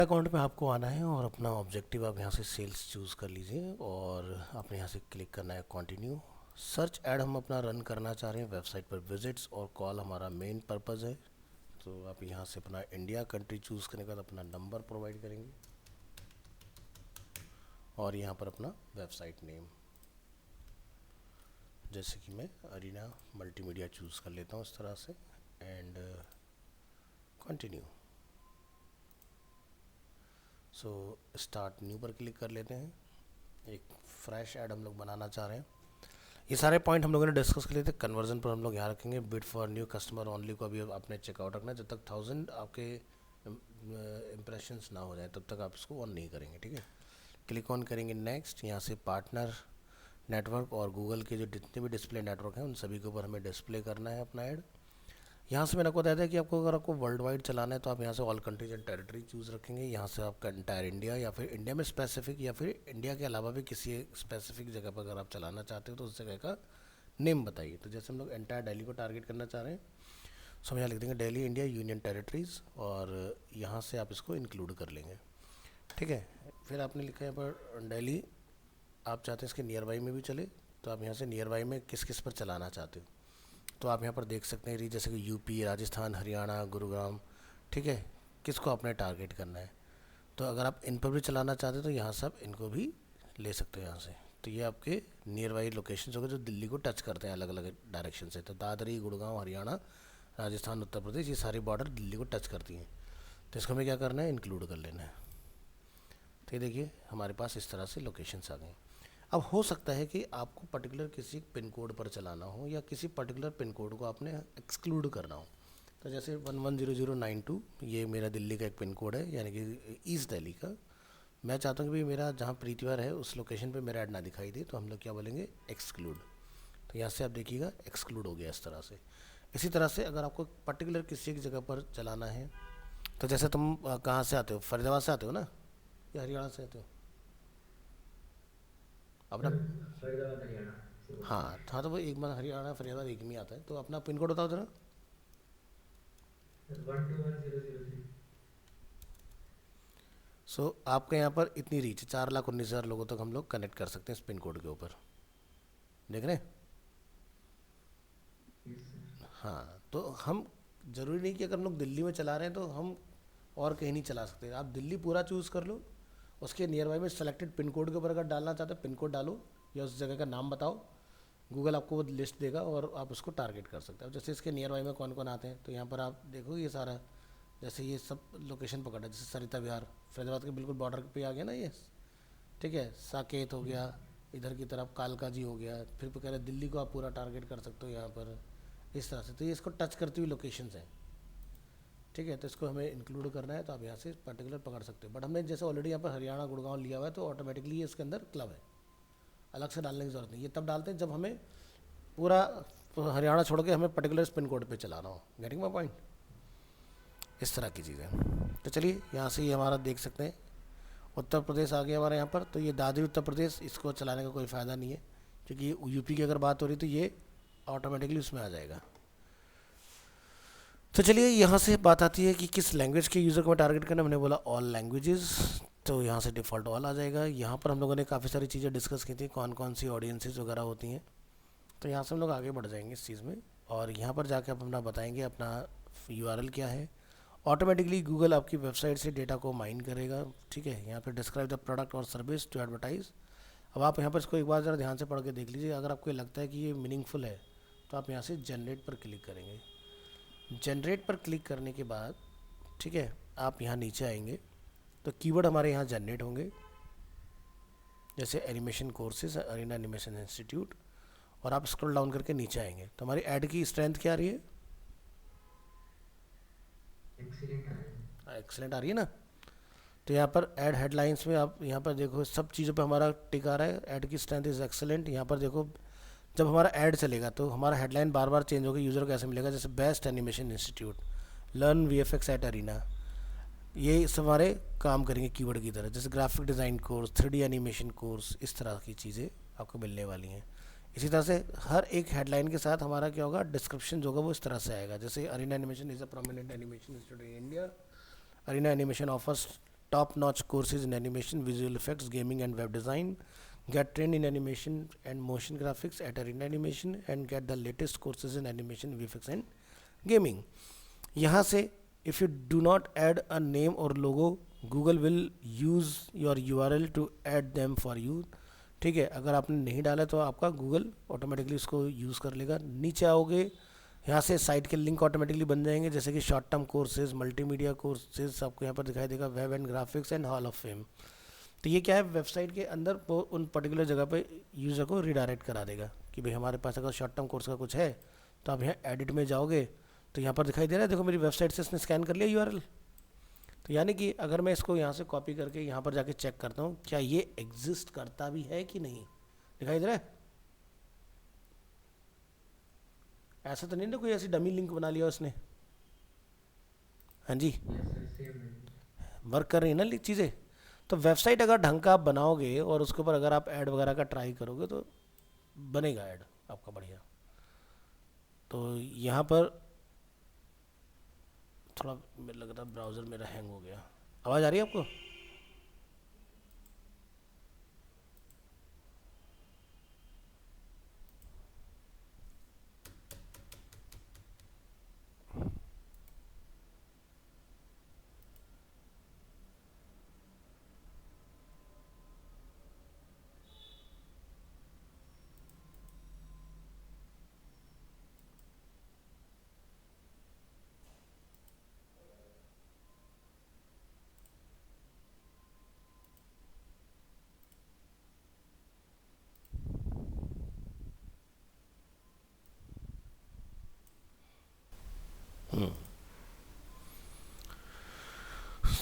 Account में आपको आना है और अपना ऑब्जेक्टिव आप यहाँ से सेल्स चूज़ कर लीजिए और आपने यहाँ से क्लिक करना है कंटिन्यू। सर्च ऐड हम अपना रन करना चाह रहे हैं, वेबसाइट पर विजिट्स और कॉल हमारा मेन पर्पज़ है। तो आप यहाँ से अपना इंडिया कंट्री चूज़ करने के बाद अपना नंबर प्रोवाइड करेंगे और यहाँ पर अपना वेबसाइट नेम, जैसे कि मैं अरीना मल्टीमीडिया चूज़ कर लेता हूँ इस तरह से and continue. So start new पर क्लिक कर लेते हैं। एक फ्रेश ऐड हम लोग बनाना चाह रहे हैं। ये सारे पॉइंट हम लोगों ने डिस्कस कर लिए थे। कन्वर्जन पर हम लोग यहाँ रखेंगे, bid for new customer only को अभी आपने चेकआउट रखना है। जब तक 1000 आपके इम्प्रेशंस ना हो जाए तब तक आप इसको ऑन नहीं करेंगे, ठीक है। क्लिक ऑन करेंगे नेक्स्ट। यहाँ से पार्टनर नेटवर्क और गूगल के जो जितने भी डिस्प्ले नेटवर्क हैं उन सभी के ऊपर हमें डिस्प्ले करना है अपना ऐड। यहाँ से मैंने आपको बताया था कि आपको अगर आपको वर्ल्ड वाइड चलाना है तो आप यहाँ से all countries and territory choose रखेंगे। यहाँ से आपका इंटायर इंडिया या फिर इंडिया में स्पेसिफिक या फिर इंडिया के अलावा भी किसी स्पेसिफिक जगह पर अगर आप चलाना चाहते हो तो उस जगह का नेम बताइए। तो जैसे हम लोग एंटायर दिल्ली को टारगेट करना चाह रहे हैं, सो हम यहाँ लिख देंगे दिल्ली इंडिया यूनियन टेरिटरीज़ और यहाँ से आप इसको इंक्लूड कर लेंगे, ठीक है। फिर आपने लिखा है यहाँ पर दिल्ली, आप चाहते हैं इसके नियर बाई में भी चले तो आप यहाँ से नियर बाई में किस किस पर चलाना चाहते हो तो आप यहाँ पर देख सकते हैं, जैसे कि यूपी, राजस्थान, हरियाणा, गुरुग्राम, ठीक है, किसको आपने टारगेट करना है। तो अगर आप इन पर भी चलाना चाहते हो तो यहाँ से आप इनको भी ले सकते हो यहाँ से। तो ये आपके नियर बाई लोकेशन हो गए जो दिल्ली को टच करते हैं अलग अलग डायरेक्शन से। तो दादरी, गुड़गांव, हरियाणा, राजस्थान, उत्तर प्रदेश, ये सारी बॉर्डर दिल्ली को टच करती हैं। तो इसको हमें क्या करना है, इंक्लूड कर लेना है। तो ये देखिए हमारे पास इस तरह से लोकेशंस आ गए। अब हो सकता है कि आपको पर्टिकुलर किसी पिन कोड पर चलाना हो या किसी पर्टिकुलर पिन कोड को आपने एक्सक्लूड करना हो। तो जैसे 110092 ये मेरा दिल्ली का एक पिन कोड है, यानी कि ईस्ट दिल्ली का। मैं चाहता हूँ कि भाई मेरा जहाँ प्रीतिवार है उस लोकेशन पे मेरा ऐड ना दिखाई दे, तो हम लोग क्या बोलेंगे, एक्सक्लूड। तो यहाँ से आप देखिएगा एक्सक्लूड हो गया इस तरह से। इसी तरह से अगर आपको पर्टिकुलर किसी एक जगह पर चलाना है, तो जैसे तुम कहाँ से आते हो, फरीदाबाद से आते हो ना या हरियाणा से आते हो अपना? फरीदाबाद हरियाणा से बोल रहा हाँ हाँ, तो वो एक बार हरियाणा फरीदाबाद एक में आता है। तो अपना पिन कोड बताओ जरा। हूँ 121003। सो आपके यहाँ पर इतनी रीच 4,19,000 लोगों तक हम लोग कनेक्ट कर सकते हैं इस पिन कोड के ऊपर, देख रहे हैं। Yes sir. हाँ, तो हम ज़रूरी नहीं कि अगर हम लोग दिल्ली में चला रहे हैं तो हम और कहीं नहीं चला सकते। आप दिल्ली पूरा चूज़ कर लो, उसके नियर बाई में सेलेक्टेड पिन कोड के ऊपर अगर डालना चाहते हो पिन कोड डालो या उस जगह का नाम बताओ, गूगल आपको वो लिस्ट देगा और आप उसको टारगेट कर सकते हो। जैसे इसके नियर बाई में कौन कौन आते हैं तो यहाँ पर आप देखो ये सारा, जैसे ये सब लोकेशन पकड़ा, जैसे सरिता विहार फैजाबाद के बिल्कुल बॉर्डर पे आ गया ना ये, ठीक है। साकेत हो गया, इधर की तरफ कालका जी हो गया, फिर कह रहे दिल्ली को आप पूरा टारगेट कर सकते हो यहाँ पर इस तरह से। तो ये इसको टच करती हुई लोकेशंस हैं, ठीक है। तो इसको हमें इंक्लूड करना है तो आप यहाँ से पर्टिकुलर पकड़ सकते हो। बट हमने जैसे ऑलरेडी यहाँ पर हरियाणा गुड़गांव लिया हुआ है तो ऑटोमेटिकली ये इसके अंदर क्लब है, अलग से डालने की ज़रूरत नहीं। ये तब डालते हैं जब हमें पूरा हरियाणा छोड़ के हमें पर्टिकुलर पिन कोड पे चलाना हो। गेटिंग माई पॉइंट, इस तरह की चीज़ें। तो चलिए यहाँ से ये हमारा देख सकते हैं उत्तर प्रदेश आ गया हमारे यहाँ पर। तो ये दादरी उत्तर प्रदेश, इसको चलाने का कोई फ़ायदा नहीं है क्योंकि यूपी की अगर बात हो रही तो ये ऑटोमेटिकली उसमें आ जाएगा। तो चलिए यहाँ से बात आती है कि किस लैंग्वेज के यूज़र को मैं टारगेट करना। मैंने बोला ऑल लैंग्वेजेस, तो यहाँ से डिफ़ॉल्ट ऑल आ जाएगा। यहाँ पर हम लोगों ने काफ़ी सारी चीज़ें डिस्कस की थी, कौन कौन सी ऑडियंसेस वगैरह होती हैं। तो यहाँ से हम लोग आगे बढ़ जाएंगे इस चीज़ में और यहाँ पर जाके आप अपना बताएंगे अपना यूआरएल क्या है। ऑटोमेटिकली गूगल आपकी वेबसाइट से डेटा को माइन करेगा, ठीक है। यहाँ पे डिस्क्राइब द प्रोडक्ट और सर्विस टू एडवर्टाइज। अब आप यहाँ पर इसको एक बार ज़रा ध्यान से पढ़ के देख लीजिए। अगर आपको लगता है कि ये मीनिंगफुल है तो आप यहाँ से जनरेट पर क्लिक करेंगे। जनरेट पर क्लिक करने के बाद, ठीक है, आप यहाँ नीचे आएंगे तो कीवर्ड हमारे यहाँ जनरेट होंगे, जैसे animation courses, Arena animation institute. और आप स्क्रॉल डाउन करके नीचे आएंगे तो हमारी ऐड की स्ट्रेंथ क्या आ रही है, एक्सीलेंट आ रहा है। एक्सेलेंट आ रही है ना। तो यहाँ पर ऐड हेडलाइंस में आप यहाँ पर देखो सब चीज़ों पे हमारा टिक आ रहा है, ऐड की स्ट्रेंथ इज़ एक्सेलेंट। यहाँ पर देखो जब हमारा ऐड चलेगा तो हमारा हेडलाइन बार बार चेंज होगा, यूज़र को ऐसे मिलेगा जैसे best animation institute, learn VFX at Arena. ये सब हमारे काम करेंगे कीवर्ड की तरह, जैसे graphic design course, 3D animation course, इस तरह की चीज़ें आपको मिलने वाली हैं। इसी तरह से हर एक हेडलाइन के साथ हमारा क्या होगा, डिस्क्रिप्शन जो होगा वो इस तरह से आएगा, जैसे Arena animation is a prominent animation institute in India, Arena animation offers top notch courses in animation, visual effects, gaming and web design. Get trained in animation and motion graphics at Arena Animation and get the latest courses in animation, VFX and gaming. यहाँ से if you do not add a name or logo, Google will use your URL to add them for you. ठीक है, अगर आपने नहीं डाला तो आपका गूगल ऑटोमेटिकली उसको यूज़ कर लेगा. नीचे आओगे, यहाँ से साइट के लिंक ऑटोमेटिकली बन जाएंगे, जैसे कि short term courses, multimedia courses आपको यहाँ पर दिखाई देगा, web and graphics and hall of fame. तो ये क्या है, वेबसाइट के अंदर वो उन पर्टिकुलर जगह पे यूज़र को रिडायरेक्ट करा देगा कि भाई हमारे पास अगर शॉर्ट टर्म कोर्स का कुछ है तो आप यहाँ एडिट में जाओगे तो यहाँ पर दिखाई दे रहा है, देखो मेरी वेबसाइट से इसने स्कैन कर लिया यूआरएल. तो यानी कि अगर मैं इसको यहाँ से कॉपी करके यहाँ पर जाके चेक करता हूँ क्या ये एग्जिस्ट करता भी है कि नहीं, दिखाई दे रहा है. ऐसा तो नहीं ना कोई ऐसी डमी लिंक बना लिया उसने. हाँ जी, यस सर, सेम है. वर्क कर रही है ना चीज़ें. तो वेबसाइट अगर ढंग का आप बनाओगे और उसके ऊपर अगर आप ऐड वगैरह का ट्राई करोगे तो बनेगा ऐड आपका बढ़िया. तो यहाँ पर थोड़ा मुझे लग रहा है ब्राउज़र मेरा हैंग हो गया. आवाज़ आ रही है आपको?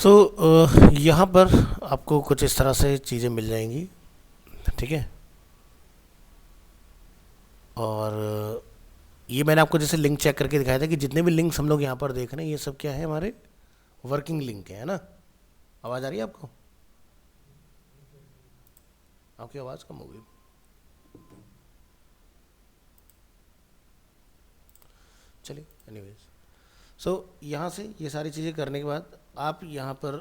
तो यहाँ पर आपको कुछ इस तरह से चीज़ें मिल जाएंगी. ठीक है, और ये मैंने आपको जैसे लिंक चेक करके दिखाया था कि जितने भी लिंक्स हम लोग यहाँ पर देख रहे हैं ये सब क्या है, हमारे वर्किंग लिंक है ना. आवाज़ आ रही है आपको? आपकी आवाज़ कम हो गई. चलिए, एनीवेज. सो यहाँ से ये सारी चीज़ें करने के बाद आप यहाँ पर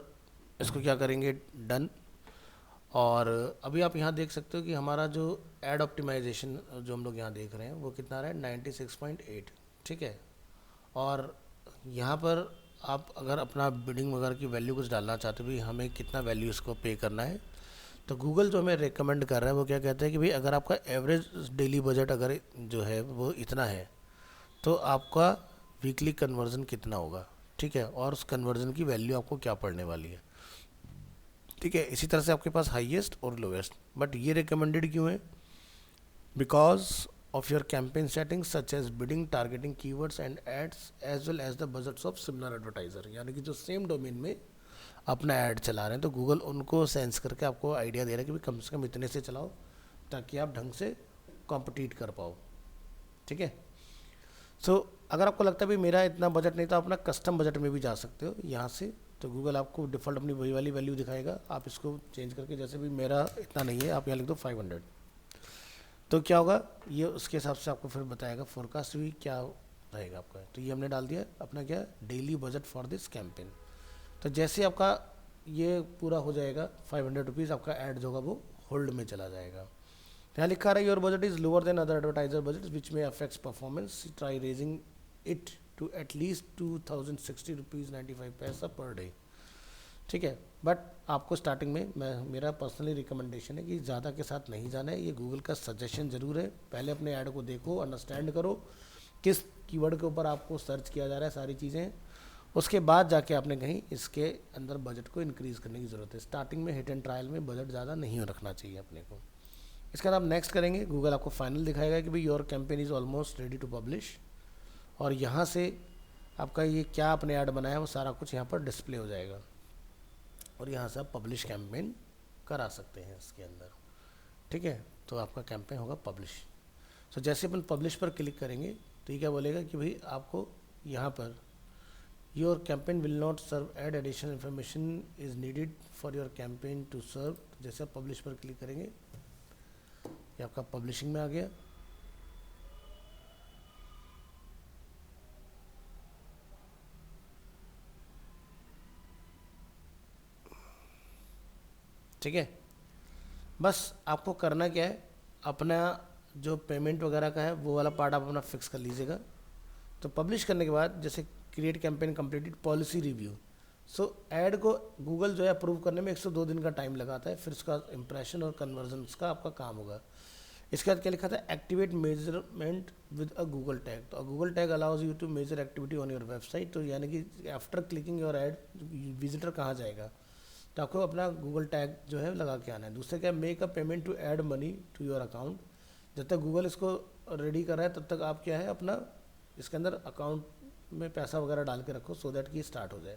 इसको क्या करेंगे, डन. और अभी आप यहाँ देख सकते हो कि हमारा जो एड ऑप्टिमाइजेशन जो हम लोग यहाँ देख रहे हैं वो कितना रहा है, 96.8. ठीक है, और यहाँ पर आप अगर अपना बिडिंग वगैरह की वैल्यू कुछ डालना चाहते हो, भी हमें कितना वैल्यू इसको पे करना है, तो गूगल जो हमें रेकमेंड कर रहा है वो क्या कहता है कि भाई अगर आपका एवरेज डेली बजट अगर जो है वो इतना है तो आपका वीकली कन्वर्जन कितना होगा. ठीक है, और उस कन्वर्जन की वैल्यू आपको क्या पड़ने वाली है. ठीक है, इसी तरह से आपके पास हाईएस्ट और लोएस्ट. बट ये रिकमेंडेड क्यों है? Because of your campaign settings such as bidding, targeting keywords and ads as well as the budgets of similar advertiser. यानी कि जो सेम डोमेन में अपना ऐड चला रहे हैं तो गूगल उनको सेंस करके आपको आइडिया दे रहा है कि भाई कम से कम इतने से चलाओ ताकि आप ढंग से कॉम्पिटिट कर पाओ. ठीक है, सो अगर आपको लगता है भाई मेरा इतना बजट नहीं तो आप अपना कस्टम बजट में भी जा सकते हो यहाँ से. तो गूगल आपको डिफ़ॉल्ट अपनी वही वाली वैल्यू दिखाएगा, आप इसको चेंज करके, जैसे भी मेरा इतना नहीं है आप यहाँ लिख दो 500. तो क्या होगा, ये उसके हिसाब से आपको फिर बताएगा फोरकास्ट भी क्या रहेगा आपका. तो ये हमने डाल दिया अपना क्या, daily budget for this campaign. तो जैसे आपका ये पूरा हो जाएगा 500 रुपीज़, आपका ऐड जो होगा वो होल्ड में चला जाएगा. यहाँ लिखा रहा है your budget is lower than other advertiser budget which may affects performance, try raising it to at least 2060 rupees 95 paisa per day. ठीक है, बट आपको स्टार्टिंग में मेरा पर्सनली रिकमेंडेशन है कि ज़्यादा के साथ नहीं जाना है. ये गूगल का सजेशन ज़रूर है. पहले अपने ऐड को देखो, अंडरस्टैंड करो किस कीवर्ड के ऊपर आपको सर्च किया जा रहा है, सारी चीज़ें. उसके बाद जाके आपने कहीं इसके अंदर बजट को इंक्रीज़ करने की ज़रूरत है. स्टार्टिंग में हिट एंड ट्रायल में बजट ज़्यादा नहीं रखना चाहिए अपने को. इसके बाद आप नेक्स्ट करेंगे, गूगल आपको फाइनल दिखाएगा कि भाई your campaign is almost ready to publish. और यहाँ से आपका ये क्या आपने ऐड बनाया है वो सारा कुछ यहाँ पर डिस्प्ले हो जाएगा और यहाँ से आप पब्लिश कैंपेन करा सकते हैं इसके अंदर. ठीक है, तो आपका कैंपेन होगा पब्लिश. सो जैसे अपन पब्लिश पर क्लिक करेंगे तो ये क्या बोलेगा कि भाई आपको यहाँ पर your campaign will not serve ad, additional information is needed for your campaign to serve. जैसे आप पब्लिश पर क्लिक करेंगे ये आपका पब्लिशिंग में आ गया. ठीक है। बस आपको करना क्या है, अपना जो पेमेंट वगैरह का है वो वाला पार्ट आप अपना फिक्स कर लीजिएगा। तो पब्लिश करने के बाद जैसे create campaign completed policy review, सो ऐड को गूगल जो है अप्रूव करने में 102 दिन का टाइम लगाता है, फिर उसका इंप्रेशन और कन्वर्जन का आपका काम होगा। इसके बाद क्या लिखा था, activate measurement with a Google tag. तो Google tag allows you to measure activity on your website. तो यानी कि after clicking your ad visitor कहाँ जाएगा, तो आपको अपना गूगल टैग जो है लगा के आना है। दूसरा क्या, make a payment to add money to your account. जब तक गूगल इसको रेडी कर रहा है तब तक आप क्या है अपना इसके अंदर अकाउंट में पैसा वगैरह डाल के रखो, सो दैट कि स्टार्ट हो जाए।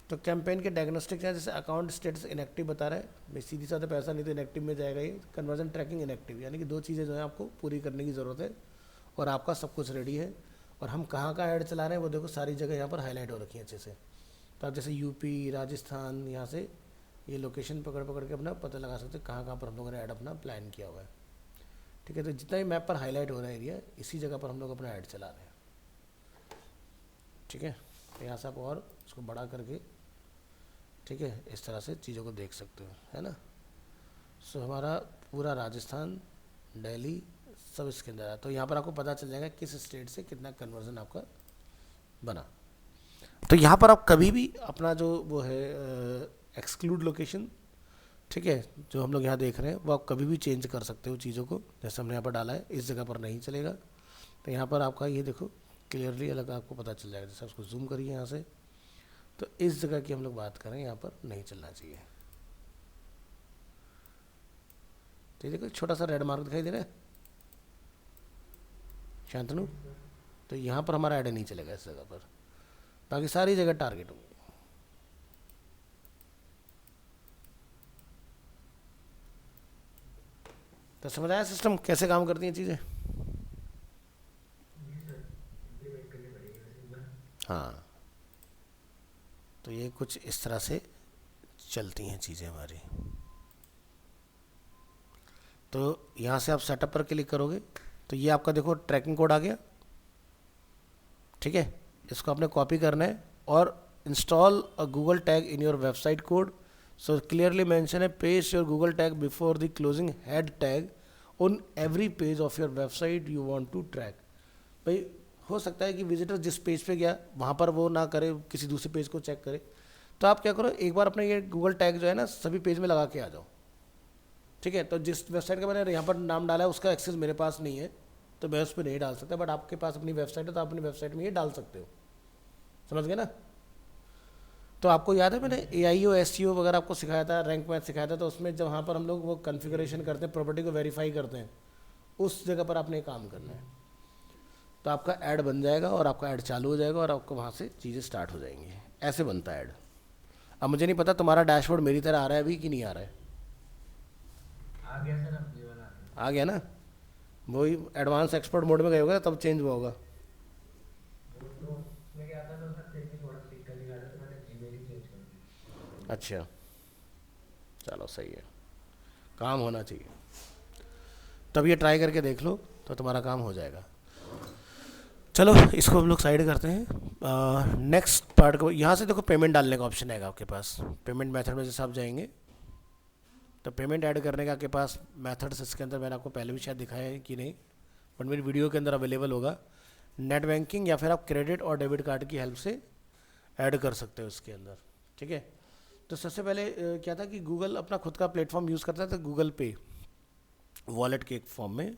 तो कैंपेन के डायग्नोस्टिक हैं, जैसे अकाउंट स्टेटस इनएक्टिव बता रहा है, भाई सीधी साधा पैसा नहीं तो इनएक्टिव में जाएगा ये। कन्वर्जन ट्रैकिंग इनएक्टिव, यानी कि दो चीज़ें जो है आपको पूरी करने की ज़रूरत है, और आपका सब कुछ रेडी है। और हम कहाँ का ऐड चला रहे हैं वो देखो, सारी जगह यहाँ पर हाईलाइट हो रखी है अच्छे से। तो आप जैसे यूपी, राजस्थान, यहाँ से ये लोकेशन पकड़ पकड़ के अपना पता लगा सकते हैं कहाँ कहाँ पर हम लोगों ने ऐड अपना प्लान किया हुआ है। ठीक है, तो जितना भी मैप पर हाईलाइट हो रहा है एरिया, इसी जगह पर हम लोग अपना ऐड चला रहे हैं। ठीक है, तो यहाँ से आप और उसको बड़ा करके, ठीक है, इस तरह से चीज़ों को देख सकते हो, है ना। सो हमारा पूरा राजस्थान, दिल्ली सब इसके अंदर है। तो यहाँ पर आपको पता चल जाएगा किस स्टेट से कितना कन्वर्जन आपका बना। तो यहाँ पर आप कभी भी अपना जो वो है एक्सक्लूड लोकेशन, ठीक है, जो हम लोग यहाँ देख रहे हैं वो आप कभी भी चेंज कर सकते हो चीज़ों को। जैसे हमने यहाँ पर डाला है, इस जगह पर नहीं चलेगा, तो यहाँ पर आपका ये देखो क्लियरली अलग आपको पता चल जाएगा। जैसे उसको जूम करिए यहाँ से, तो इस जगह की हम लोग बात करें, यहाँ पर नहीं चलना चाहिए। तो देखो छोटा सा रेड मार्क दिखाई दे रहा है शांतनु, तो यहाँ पर हमारा ऐड नहीं चलेगा इस जगह पर, बाकी सारी जगह टारगेट होगी। तो समझ आया सिस्टम कैसे काम करती हैं चीज़ें। जी सर, इम्प्लीमेंट करनी पड़ेगी वैसे एक बार। हाँ, तो ये कुछ इस तरह से चलती हैं चीज़ें हमारी। तो यहाँ से आप सेटअप पर क्लिक करोगे तो ये आपका देखो ट्रैकिंग कोड आ गया। ठीक है, इसको आपने कॉपी करना है और install a Google tag in your website code. So clearly mention है, paste your Google tag before the closing head tag on every page of your website you want to track. भाई हो सकता है कि visitor जिस page पे गया वहाँ पर वो ना करे, किसी दूसरे पेज को चेक करे। तो आप क्या करो, एक बार अपने ये गूगल टैग जो है ना सभी पेज में लगा के आ जाओ। ठीक है, तो जिस वेबसाइट का मैंने यहाँ पर नाम डाला है उसका एक्सेस मेरे पास नहीं है, तो मैं उस पर नहीं डाल सकता, बट आपके पास अपनी वेबसाइट है तो आप अपनी वेबसाइट में ये डाल सकते हो। समझ गए ना। तो आपको याद है मैंने AIO SEO वगैरह आपको सिखाया था, रैंक मैथ सिखाया था, तो उसमें जब वहाँ पर हम लोग वो कॉन्फ़िगरेशन करते हैं, प्रॉपर्टी को वेरीफाई करते हैं, उस जगह पर आपने काम करना है। तो आपका ऐड बन जाएगा और आपका ऐड चालू हो जाएगा और आपको वहाँ से चीज़ें स्टार्ट हो जाएंगी। ऐसे बनता है ऐड। अब मुझे नहीं पता तुम्हारा डैशबोर्ड मेरी तरह आ रहा है अभी कि नहीं आ रहा है। आ गया सर, अब ये वाला आ गया। आ गया ना, वही एडवांस एक्सपर्ट मोड में गए होगा तब चेंज हुआ होगा। वो तो उसमें क्या आता था सर, फिर भी थोड़ा दिक्कत निकाला तो मैंने जीमेल ही चेंज कर दिया। अच्छा, चलो सही है, काम होना चाहिए। तब ये ट्राई करके देख लो तो तुम्हारा काम हो जाएगा। चलो इसको हम लोग साइड करते हैं। नेक्स्ट पार्ट को, यहाँ से देखो पेमेंट डालने का ऑप्शन आएगा आपके पास। पेमेंट मेथड में जैसे आप जाएंगे तो पेमेंट ऐड करने का आपके पास मेथड्स, इसके अंदर मैंने आपको पहले भी शायद दिखाया है कि नहीं, बट मेरी वीडियो के अंदर अवेलेबल होगा। नेट बैंकिंग या फिर आप क्रेडिट और डेबिट कार्ड की हेल्प से ऐड कर सकते हो इसके अंदर। ठीक है, तो सबसे पहले क्या था कि गूगल अपना खुद का प्लेटफॉर्म यूज़ करता था, गूगल पे वॉलेट के एक फॉर्म में।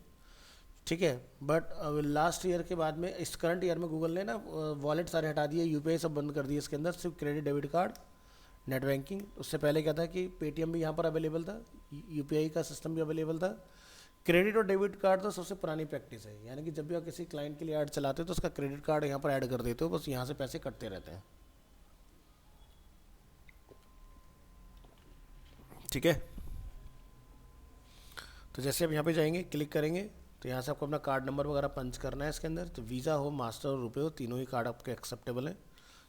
ठीक है, बट लास्ट ईयर के बाद में, इस करंट ईयर में गूगल ने ना वॉलेट सारे हटा दिए, UPI सब बंद कर दिए, इसके अंदर सिर्फ credit debit card, net banking. उससे पहले क्या था कि पेटीएम भी यहाँ पर अवेलेबल था, UPI का सिस्टम भी अवेलेबल था। क्रेडिट और डेबिट कार्ड तो सबसे पुरानी प्रैक्टिस है, यानी कि जब भी आप किसी क्लाइंट के लिए ऐड चलाते हो तो उसका क्रेडिट कार्ड यहाँ पर ऐड कर देते हो, बस यहाँ से पैसे कटते रहते हैं। ठीक है, तो जैसे आप यहाँ पे जाएंगे, क्लिक करेंगे, तो यहाँ से आपको अपना कार्ड नंबर वगैरह पंच करना है इसके अंदर। तो वीज़ा हो, मास्टर और रुपए हो, तीनों ही कार्ड आपके एक्सेप्टेबल हैं,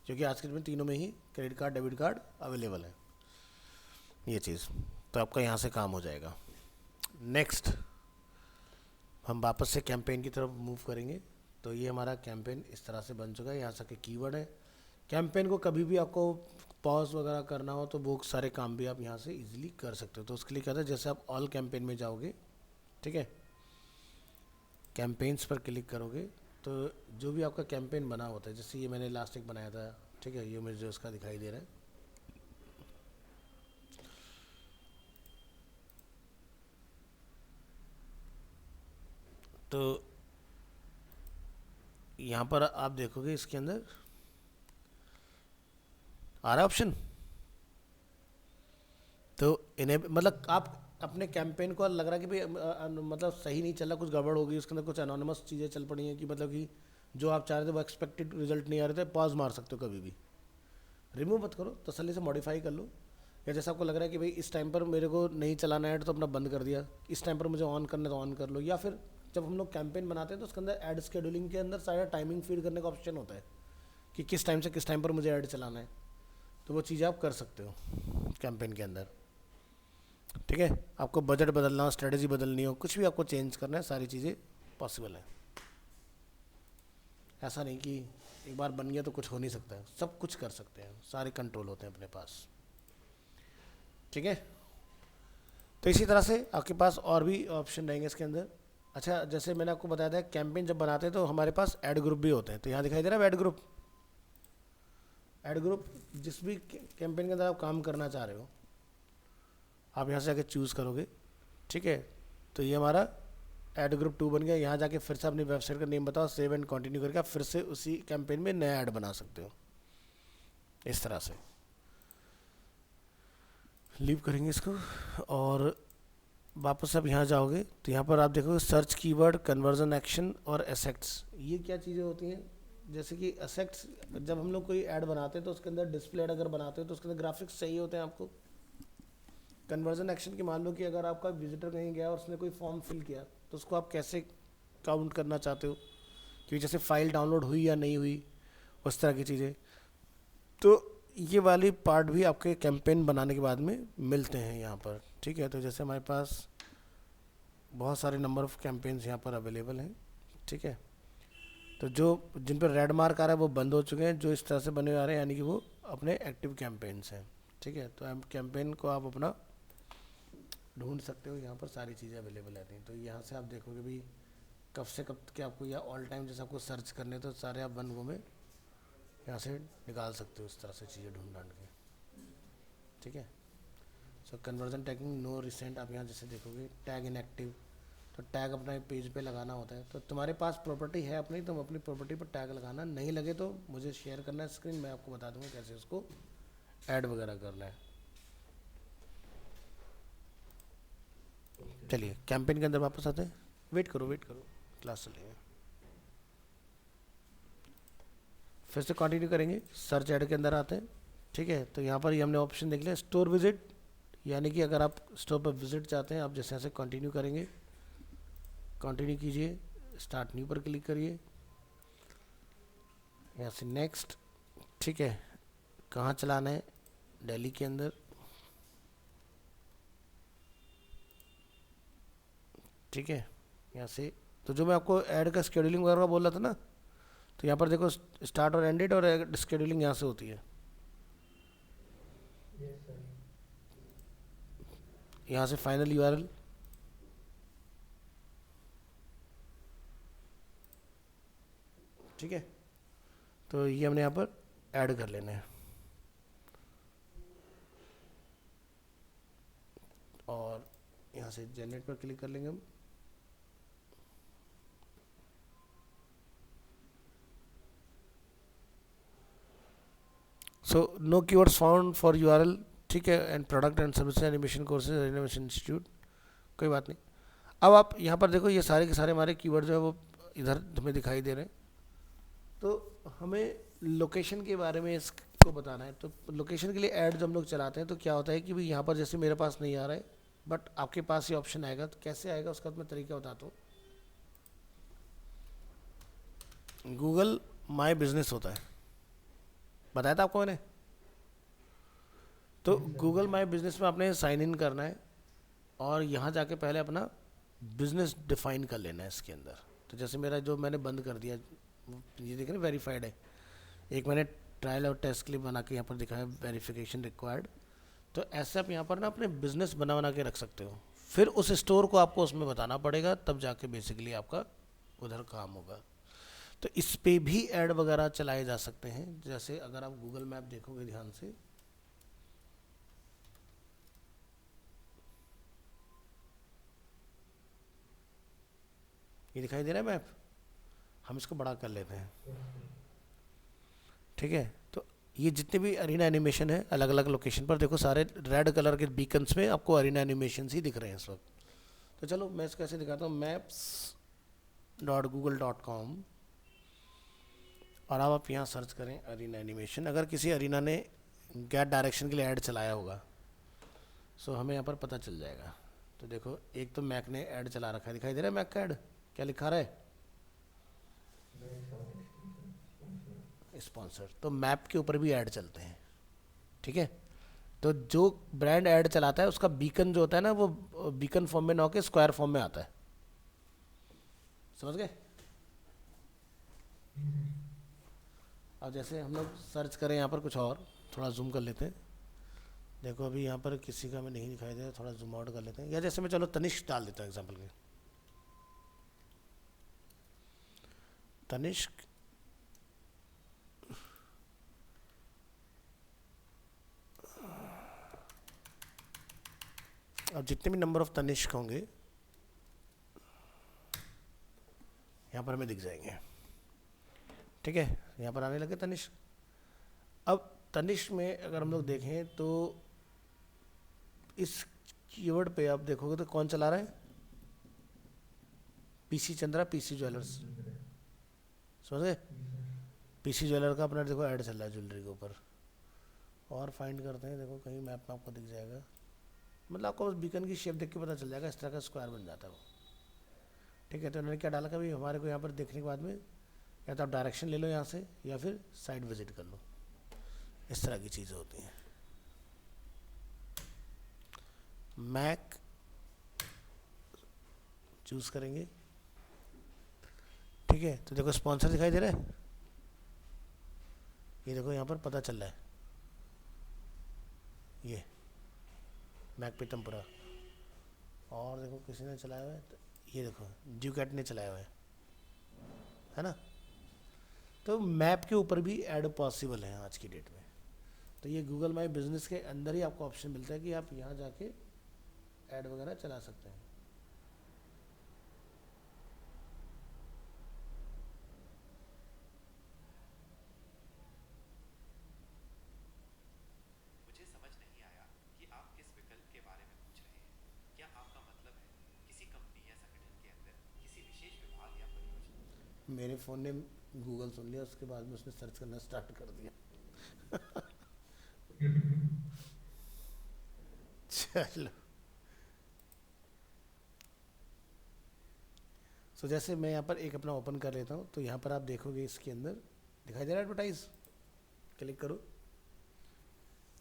क्योंकि आज के दिन में तीनों में ही credit card debit card available है, ये चीज़। तो आपका यहाँ से काम हो जाएगा। नेक्स्ट हम वापस से कैंपेन की तरफ मूव करेंगे। तो ये हमारा कैंपेन इस तरह से बन चुका है। यहाँ से के कीवर्ड है। कैंपेन को कभी भी आपको पॉज वगैरह करना हो तो वो सारे काम भी आप यहाँ से इजीली कर सकते हो। तो उसके लिए क्या था, जैसे आप ऑल कैंपेन में जाओगे, ठीक है, कैंपेन्स पर क्लिक करोगे तो जो भी आपका कैंपेन बना होता है, जैसे ये मैंने लास्ट एक बनाया था, ठीक है, ये मुझे उसका दिखाई दे रहा है। तो यहाँ पर आप देखोगे इसके अंदर आ रहा है ऑप्शन। तो इन्हें मतलब आप अपने कैंपेन को लग रहा है कि भाई मतलब सही नहीं चल रहा, कुछ गड़बड़ हो गई, उसके अंदर कुछ अनोनिमस चीज़ें चल पड़ी हैं कि मतलब कि जो आप चाह रहे थे वो एक्सपेक्टेड रिजल्ट नहीं आ रहे थे, पॉज मार सकते हो कभी भी, रिमूव मत करो, तसल्ली से मॉडिफाई कर लो। या जैसे आपको लग रहा है कि भाई इस टाइम पर मेरे को नहीं चलाना ऐड तो अपना बंद कर दिया, इस टाइम पर मुझे ऑन करना है तो ऑन कर लो। या फिर जब हम लोग कैंपेन बनाते हैं तो उसके अंदर ऐड शेड्यूलिंग के अंदर सारा टाइमिंग फीड करने का ऑप्शन होता है कि किस टाइम से किस टाइम पर मुझे ऐड चलाना है, तो वो चीज़ें आप कर सकते हो कैंपेन के अंदर, ठीक है। आपको बजट बदलना हो, स्ट्रेटजी बदलनी हो, कुछ भी आपको चेंज करना है, सारी चीज़ें पॉसिबल है। ऐसा नहीं कि एक बार बन गया तो कुछ हो नहीं सकता है, सब कुछ कर सकते हैं, सारे कंट्रोल होते हैं अपने पास, ठीक है। तो इसी तरह से आपके पास और भी ऑप्शन रहेंगे इसके अंदर। अच्छा, जैसे मैंने आपको बताया था कैंपेन जब बनाते हैं तो हमारे पास ऐड ग्रुप भी होते हैं, तो यहाँ दिखाई दे रहा है ऐड ग्रुप। ऐड ग्रुप जिस भी कैंपेन के अंदर आप काम करना चाह रहे हो आप यहाँ से जाके चूज़ करोगे, ठीक है। तो ये हमारा ऐड ग्रुप 2 बन गया। यहाँ जाके फिर से अपनी वेबसाइट का नेम बताओ, सेव एंड कंटिन्यू करके आप फिर से उसी कैंपेन में नया ऐड बना सकते हो, इस तरह से। लीव करेंगे इसको और वापस आप यहाँ जाओगे तो यहाँ पर आप देखोगे सर्च कीवर्ड, कन्वर्जन एक्शन और एसेक्ट्स। ये क्या चीज़ें होती हैं, जैसे कि एसेक्ट्स जब हम लोग कोई ऐड बनाते हैं तो उसके अंदर डिस्प्ले अगर बनाते हैं तो उसके अंदर ग्राफिक्स चाहिए होते हैं आपको। कन्वर्जन एक्शन की मान लो कि अगर आपका विजिटर कहीं गया और उसने कोई फॉर्म फिल किया तो उसको आप कैसे काउंट करना चाहते हो, कि जैसे फाइल डाउनलोड हुई या नहीं हुई, उस तरह की चीज़ें। तो ये वाली पार्ट भी आपके कैंपेन बनाने के बाद में मिलते हैं यहाँ पर, ठीक है। तो जैसे हमारे पास बहुत सारे नंबर ऑफ़ कैंपेन्स यहाँ पर अवेलेबल हैं, ठीक है। तो जो जिन पर रेड मार्क आ रहा है वो बंद हो चुके हैं, जो इस तरह से बने आ रहे हैं यानी कि वो अपने एक्टिव कैंपेन्स हैं, ठीक है। तो कैंपेन को आप अपना ढूंढ सकते हो, यहाँ पर सारी चीज़ें अवेलेबल रहती हैं। तो यहाँ से आप देखोगे भी कब से कब के आपको या ऑल टाइम जैसे आपको सर्च करने तो सारे आप वन गो में यहाँ से निकाल सकते हो, इस तरह से चीज़ें ढूंढ ढांड के, ठीक है। सो कन्वर्जन टैगिंग नो रिसेंट, आप यहाँ जैसे देखोगे टैग इनएक्टिव, तो टैग अपना पेज पे लगाना होता है। तो तुम्हारे पास प्रॉपर्टी है अपनी, तुम अपनी प्रॉपर्टी पर टैग लगाना, नहीं लगे तो मुझे शेयर करना है स्क्रीन, मैं आपको बता दूंगा कैसे उसको ऐड वगैरह करना है। चलिए कैंपेन के अंदर वापस आते हैं, वेट करो क्लास चलेगा, फिर से कंटिन्यू करेंगे, सर्च ऐड के अंदर आते हैं, ठीक है। तो यहाँ पर ये हमने ऑप्शन देख लिया स्टोर विजिट, यानी कि अगर आप स्टोर पर विजिट चाहते हैं आप जैसे ऐसे कंटिन्यू करेंगे, कंटिन्यू कीजिए, स्टार्ट न्यू पर क्लिक करिए, यहाँ से नेक्स्ट, ठीक है। कहाँ चलाना है, दिल्ली के अंदर, ठीक है। यहाँ से तो जो मैं आपको ऐड का शेड्यूलिंग वगैरह बोल रहा था ना, तो यहाँ पर देखो स्टार्ट और एंडेड और शेड्यूलिंग यहाँ से होती है, यस सर। यहाँ से फाइनल यूआरएल, ठीक है। तो ये हमने यहाँ पर ऐड कर लेना है और यहाँ से जनरेट पर क्लिक कर लेंगे हम। So no keywords found for URL, ठीक है, and product and service animation courses animation institute, कोई बात नहीं। अब आप यहाँ पर देखो ये सारे के सारे हमारे कीवर्ड जो है वो इधर हमें दिखाई दे रहे हैं। तो हमें लोकेशन के बारे में इसको बताना है, तो लोकेशन के लिए ऐड जब हम लोग चलाते हैं तो क्या होता है कि भाई यहाँ पर जैसे मेरे पास नहीं आ रहा है बट आपके पास ये ऑप्शन आएगा, तो कैसे आएगा उसका मैं तरीका बताता हूँ। गूगल माई बिजनेस होता है, बताया था आपको मैंने। तो गूगल माई बिजनेस में आपने साइन इन करना है और यहाँ जाके पहले अपना बिजनेस डिफाइन कर लेना है इसके अंदर। तो जैसे मेरा जो मैंने बंद कर दिया ये देखें वेरीफाइड है, एक मैंने ट्रायल और टेस्ट के लिए बना के यहाँ पर दिखाया वेरिफिकेशन रिक्वायर्ड। तो ऐसे आप यहाँ पर ना अपने बिजनेस बना बना के रख सकते हो, फिर उस स्टोर को आपको उसमें बताना पड़ेगा, तब जाके बेसिकली आपका उधर काम होगा। तो इस पे भी ऐड वगैरह चलाए जा सकते हैं। जैसे अगर आप गूगल मैप देखोगे ध्यान से, ये दिखाई दे रहा है मैप, हम इसको बड़ा कर लेते हैं, ठीक है। तो ये जितने भी अरीना एनिमेशन है अलग अलग लोकेशन पर, देखो सारे रेड कलर के बीकन्स में आपको अरीना एनिमेशन ही दिख रहे हैं इस वक्त। तो चलो मैं इसको ऐसे दिखाता हूँ, maps.google.com, और अब आप यहाँ सर्च करें अरीना एनिमेशन। अगर किसी अरीना ने गेट डायरेक्शन के लिए ऐड चलाया होगा सो हमें यहाँ पर पता चल जाएगा। तो देखो एक तो मैक ने ऐड चला रखा है, दिखाई दे रहा है मैक का ऐड, क्या लिखा रहा है, स्पॉन्सर। तो मैप के ऊपर भी ऐड चलते हैं, ठीक है। तो जो ब्रांड ऐड चलाता है उसका बीकन जो होता है ना, वो बीकन फॉर्म में ना होकर स्क्वायर फॉर्म में आता है, समझ गए। अब जैसे हम लोग सर्च करें यहाँ पर कुछ और, थोड़ा जूम कर लेते हैं। देखो अभी यहाँ पर किसी का मैं नहीं दिखाई दे रहा, थोड़ा जूम आउट कर लेते हैं। या जैसे मैं चलो तनिष्क डाल देता हूँ एग्जाम्पल के, तनिष्क, अब जितने भी नंबर ऑफ तनिष्क होंगे यहाँ पर हमें दिख जाएंगे, ठीक है। यहाँ पर आने लगे तनिष्क। अब तनिष्क में अगर हम लोग देखें तो इस कीवर्ड पे आप देखोगे तो कौन चला रहा है, पीसी चंद्रा, पीसी ज्वेलर्स, समझ गए। पीसी ज्वेलर का अपना देखो ऐड चल रहा है ज्वेलरी के ऊपर। और फाइंड करते हैं, देखो कहीं मैप में आपको दिख जाएगा, मतलब आपको बस बीकन की शेप देख के पता चल जाएगा, इस तरह का स्क्वायर बन जाता है वो, ठीक है। तो उन्होंने क्या डाला, कभी हमारे को यहाँ पर देखने के बाद में या तो आप डायरेक्शन ले लो यहाँ से या फिर साइट विजिट कर लो, इस तरह की चीज़ें होती हैं। मैक चूज करेंगे, ठीक है। तो देखो स्पॉन्सर दिखाई दे रहा है, ये देखो यहाँ पर पता चल रहा है, ये मैक पीतमपुरा। और देखो किसी ने चलाया हुआ है, तो ये देखो ड्यूकैट ने चलाया हुआ है ना। तो मैप के ऊपर भी ऐड पॉसिबल है आज की डेट में। तो ये गूगल माई बिजनेस के अंदर ही आपको ऑप्शन मिलता है कि आप यहाँ जाके ऐड वगैरह चला सकते हैं। मुझे समझ नहीं आया कि आप किस विकल्प के बारे में पूछ रहे हैं। क्या आपका मतलब है किसी कंपनी या संगठन के अंदर किसी विशेष विभाग या परियोजना? मेरे फ़ोन ने गूगल सुन लिया, उसके बाद में उसने सर्च करना स्टार्ट कर दिया। चलो, सो जैसे मैं यहाँ पर एक अपना ओपन कर लेता हूँ, तो यहाँ पर आप देखोगे इसके अंदर दिखाई दे रहा है एडवर्टाइज, क्लिक करो,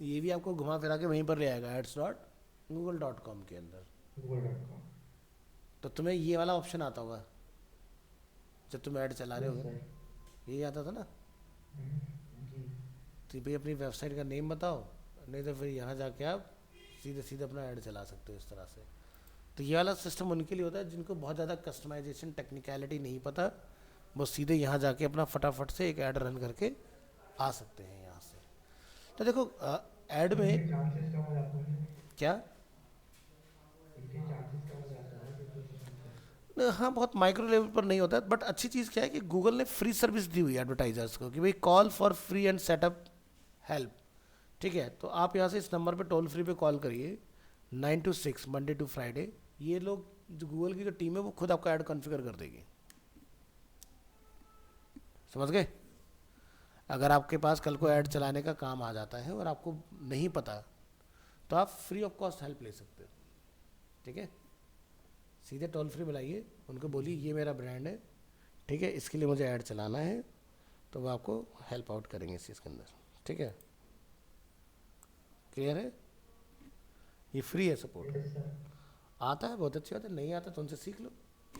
ये भी आपको घुमा फिरा के वहीं पर ले आएगा ads.google.com के अंदर। google.com। तो तुम्हें ये वाला ऑप्शन आता होगा जब तुम ऐड चला रहे हो, यही आता था ना। जी। तो भाई अपनी वेबसाइट का नेम बताओ, नहीं तो फिर यहाँ जाके आप सीधे सीधे अपना ऐड चला सकते हो इस तरह से। तो ये वाला सिस्टम उनके लिए होता है जिनको बहुत ज़्यादा कस्टमाइजेशन टेक्निकलिटी नहीं पता, वो सीधे यहाँ जाके अपना फटाफट से एक ऐड रन करके आ सकते हैं यहाँ से। तो देखो ऐड में चार्जेस कम हो जाते हैं, क्या, इसके चार्जेस कम हो जाते हैं फिर तो समझते हाँ बहुत माइक्रो लेवल पर नहीं होता है, बट अच्छी चीज़ क्या है कि गूगल ने फ्री सर्विस दी हुई है एडवर्टाइजर्स को कि भाई call for free and setup help, ठीक है। तो आप यहाँ से इस नंबर पे टोल फ्री पे कॉल करिए 9 to 6 मंडे टू फ्राइडे। ये लोग जो गूगल की जो टीम है वो खुद आपका ऐड कॉन्फ़िगर कर देगी, समझ गए। अगर आपके पास कल को ऐड चलाने का काम आ जाता है और आपको नहीं पता, तो आप फ्री ऑफ कॉस्ट हेल्प ले सकते हो, ठीक है। सीधे टोल फ्री बुलाइए, उनको बोलिए ये मेरा ब्रांड है, ठीक है, इसके लिए मुझे ऐड चलाना है, तो वो आपको हेल्प आउट करेंगे इस चीज़ के अंदर, ठीक है। क्लियर है, ये फ्री है सपोर्ट। हैं। सर आता है बहुत अच्छी बात है, नहीं आता तो उनसे सीख लो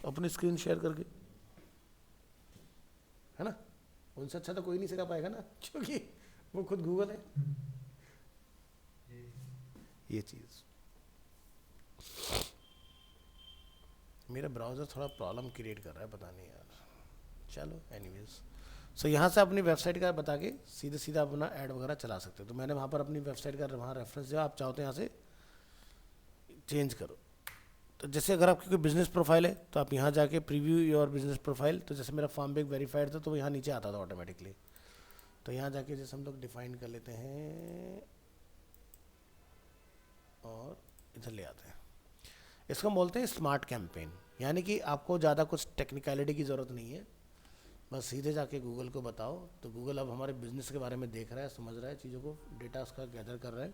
अपनी स्क्रीन शेयर करके, है ना। उनसे अच्छा तो कोई नहीं सिखा पाएगा ना, क्योंकि वो खुद गूगल है जी ये चीज़। मेरा ब्राउज़र थोड़ा प्रॉब्लम क्रिएट कर रहा है, पता नहीं यार। चलो एनीवेज, सो यहाँ से अपनी वेबसाइट का बता के सीधे सीधा अपना ऐड वगैरह चला सकते हो। तो मैंने वहाँ पर अपनी वेबसाइट का वहाँ रेफरेंस दिया, आप चाहो तो यहाँ से चेंज करो। तो जैसे अगर आपकी कोई बिजनेस प्रोफाइल है तो आप यहाँ जाके प्रीव्यू योर बिजनेस प्रोफाइल, तो जैसे मेरा फार्म बेक वेरीफाइड था तो वो यहाँ नीचे आता था ऑटोमेटिकली। तो यहाँ जाके जैसे हम लोग डिफाइन कर लेते हैं और इधर ले आते हैं, इसको हम बोलते हैं स्मार्ट कैंपेन। यानी कि आपको ज़्यादा कुछ टेक्निकलिटी की ज़रूरत नहीं है, बस सीधे जाके गूगल को बताओ। तो गूगल अब हमारे बिजनेस के बारे में देख रहा है, समझ रहा है चीज़ों को, डेटा उसका गैदर कर रहा है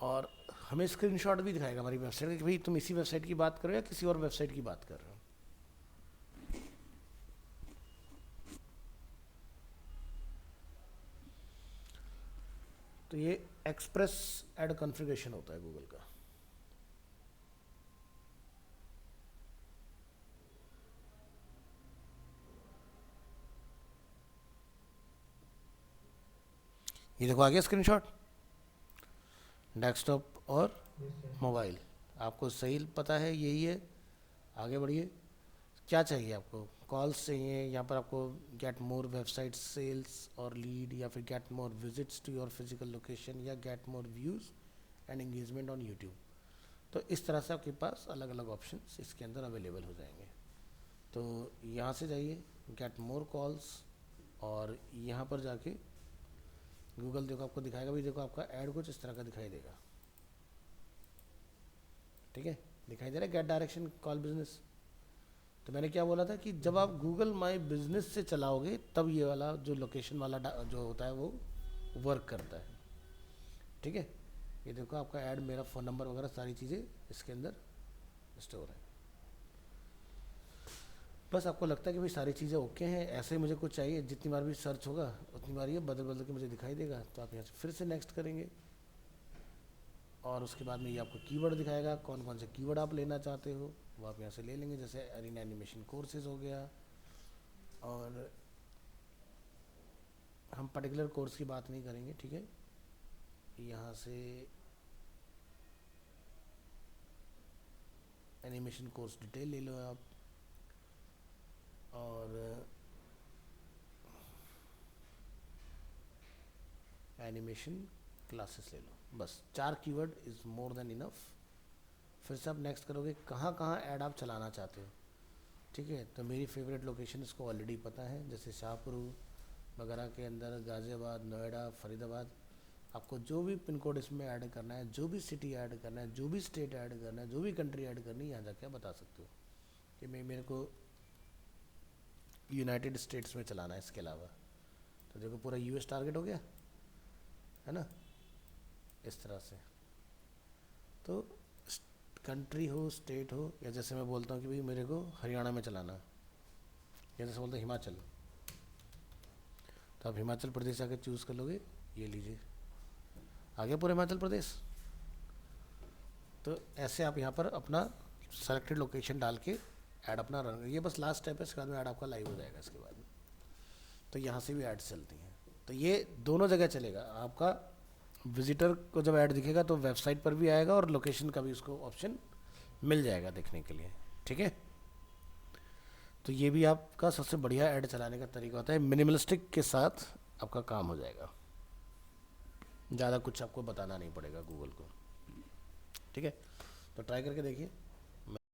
और हमें स्क्रीनशॉट भी दिखाएगा हमारी वेबसाइट का कि भाई तुम इसी वेबसाइट की बात कर रहे हो या किसी और वेबसाइट की बात कर रहे हो। तो ये एक्सप्रेस ऐड कॉन्फ़िगरेशन होता है गूगल का। ये देखो आ गया स्क्रीनशॉट, डेस्कटॉप और यस सर। मोबाइल। आपको सही पता है यही है, आगे बढ़िए। क्या चाहिए आपको? कॉल्स चाहिए, यहाँ पर आपको गेट मोर वेबसाइट सेल्स और लीड, या फिर get more visits to your physical location, या get more views and engagement on YouTube. तो इस तरह से आपके पास अलग अलग ऑप्शंस इसके अंदर अवेलेबल हो जाएंगे। तो यहाँ से जाइए गेट मोर कॉल्स और यहाँ पर जाके गूगल देखो आपको दिखाएगा भी, देखो आपका ऐड कुछ इस तरह का दिखाई देगा, ठीक है, दिखाई दे रहा है गेट डायरेक्शन कॉल बिजनेस। तो मैंने क्या बोला था कि जब आप गूगल माई बिजनेस से चलाओगे तब ये वाला जो लोकेशन वाला जो होता है वो वर्क करता है, ठीक है। ये देखो आपका ऐड, मेरा फ़ोन नंबर वगैरह सारी चीज़ें इसके अंदर स्टोर है। बस आपको लगता है कि भाई सारी चीज़ें ओके हैं, ऐसे ही मुझे कुछ चाहिए, जितनी बार भी सर्च होगा उतनी बार ये बदल बदल के मुझे दिखाई देगा। तो आप यहाँ से फिर से नेक्स्ट करेंगे और उसके बाद में ये आपको कीवर्ड दिखाएगा, कौन कौन से कीवर्ड आप लेना चाहते हो वो आप यहाँ से ले लेंगे। जैसे अरीना एनिमेशन कोर्सेज हो गया, और हम पर्टिकुलर कोर्स की बात नहीं करेंगे, ठीक है। यहाँ से एनिमेशन कोर्स डिटेल ले लो आप, और एनिमेशन क्लासेस ले लो। बस 4 keyword is more than enough. फिर से आप नेक्स्ट करोगे कहाँ कहाँ ऐड आप चलाना चाहते हो, ठीक है। तो मेरी फेवरेट लोकेशन इसको ऑलरेडी पता है, जैसे शाहपुर वगैरह के अंदर, गाज़ियाबाद, नोएडा, फरीदाबाद। आपको जो भी पिन कोड इसमें ऐड करना है, जो भी सिटी ऐड करना है, जो भी स्टेट ऐड करना है, जो भी कंट्री ऐड करनी है, यहाँ जाके आप बता सकते हो कि मेरे को यूनाइटेड स्टेट्स में चलाना है इसके अलावा। तो देखो पूरा यूएस टारगेट हो गया है ना, इस तरह से। तो कंट्री हो, स्टेट हो, या जैसे मैं बोलता हूँ कि भाई मेरे को हरियाणा में चलाना है, या जैसे बोलते हैं हिमाचल, तो आप हिमाचल प्रदेश आके चूज़ कर लोगे। ये लीजिए आ गया पूरा हिमाचल प्रदेश। तो ऐसे आप यहाँ पर अपना सेलेक्टेड लोकेशन डाल के ऐड अपना रन, ये बस लास्ट स्टेप है, इसके बाद में ऐड आपका लाइव हो जाएगा इसके बाद में। तो यहाँ से भी ऐड्स चलती हैं, तो ये दोनों जगह चलेगा। आपका विजिटर को जब ऐड दिखेगा तो वेबसाइट पर भी आएगा और लोकेशन का भी उसको ऑप्शन मिल जाएगा देखने के लिए, ठीक है। तो ये भी आपका सबसे बढ़िया ऐड चलाने का तरीका होता है, मिनिमलिस्टिक के साथ आपका काम हो जाएगा, ज़्यादा कुछ आपको बताना नहीं पड़ेगा गूगल को, ठीक है। तो ट्राई करके देखिए।